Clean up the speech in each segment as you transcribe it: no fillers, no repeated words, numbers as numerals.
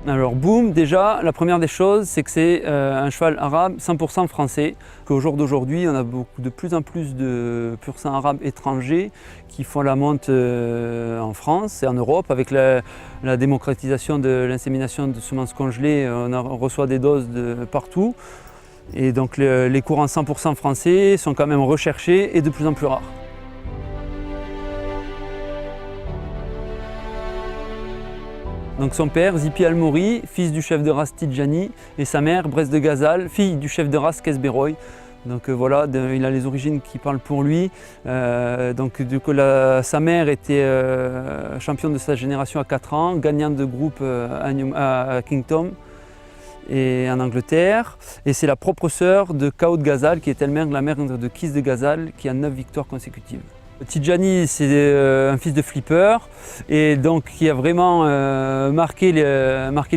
Alors Boom, déjà, la première des choses, c'est que c'est un cheval arabe 100% français. Qu'au jour d'aujourd'hui, on a de plus en plus de pur sang arabes étrangers qui font la monte en France et en Europe. Avec la démocratisation de l'insémination de semences congelées, on reçoit des doses de partout. Et donc les courants 100% français sont quand même recherchés et de plus en plus rares. Donc son père, Zipi Almori, fils du chef de race Tidjani, et sa mère, Bresse de Gazal, fille du chef de race Kesberoy. Donc voilà, il a les origines qui parlent pour lui. Sa mère était championne de sa génération à 4 ans, gagnante de groupe à Kingdom et en Angleterre. Et c'est la propre sœur de Kao de Gazal, qui est elle-même la mère de Kiss de Gazal, qui a 9 victoires consécutives. Tidjani, c'est un fils de flipper et donc qui a vraiment marqué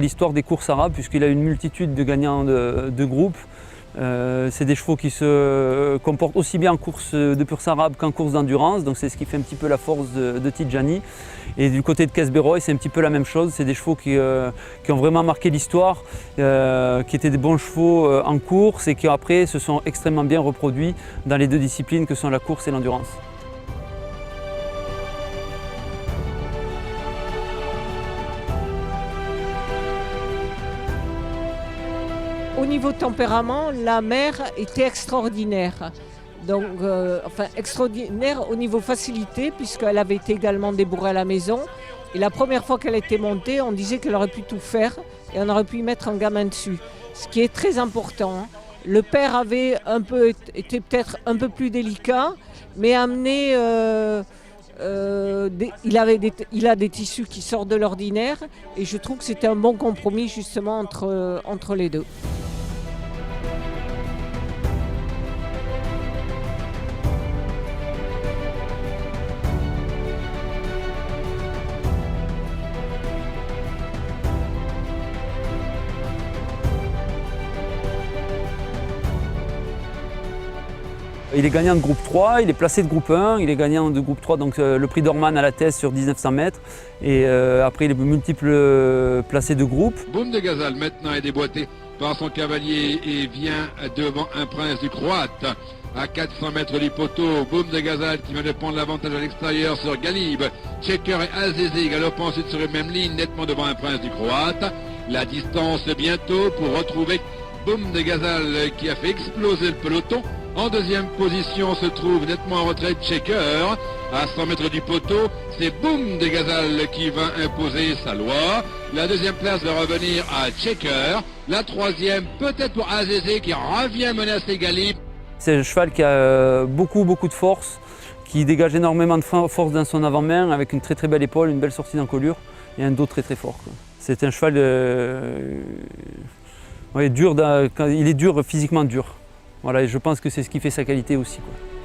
l'histoire des courses arabes puisqu'il a une multitude de gagnants de groupe. C'est des chevaux qui se comportent aussi bien en course de pur sang arabe qu'en course d'endurance, donc c'est ce qui fait un petit peu la force de Tidjani. Et du côté de Kesberoy, c'est un petit peu la même chose, c'est des chevaux qui ont vraiment marqué l'histoire, qui étaient des bons chevaux en course et qui après se sont extrêmement bien reproduits dans les deux disciplines que sont la course et l'endurance. Au niveau tempérament, la mère était extraordinaire. Donc, extraordinaire au niveau facilité, puisqu'elle avait été également débourrée à la maison. Et la première fois qu'elle était montée, on disait qu'elle aurait pu tout faire et on aurait pu y mettre un gamin dessus. Ce qui est très important. Le père avait été peut-être un peu plus délicat, mais amené. Il a des tissus qui sortent de l'ordinaire et je trouve que c'était un bon compromis justement entre les deux. Il est gagnant de groupe 3, il est placé de groupe 1, il est gagnant de groupe 3, donc le prix d'Orman à la thèse sur 1900 mètres. Et après, il est multiple placé de groupe. Boom de Gazal maintenant est déboîté par son cavalier et vient devant un prince du Croate. À 400 mètres du poteau, Boom de Gazal qui vient de prendre l'avantage à l'extérieur sur Galib. Checker et Azézé galopant ensuite sur la même ligne, nettement devant un prince du Croate. La distance bientôt pour retrouver Boom de Gazal qui a fait exploser le peloton. En deuxième position se trouve nettement en retrait Checker. À 100 mètres du poteau, c'est Boom de Gazal qui va imposer sa loi. La deuxième place va revenir à Checker. La troisième, peut-être pour Azézé qui revient menacer Galib. C'est un cheval qui a beaucoup de force, qui dégage énormément de force dans son avant-main avec une très belle épaule, une belle sortie d'encolure et un dos très fort. C'est un cheval dur, il est dur, physiquement dur. Voilà, et je pense que c'est ce qui fait sa qualité aussi, quoi.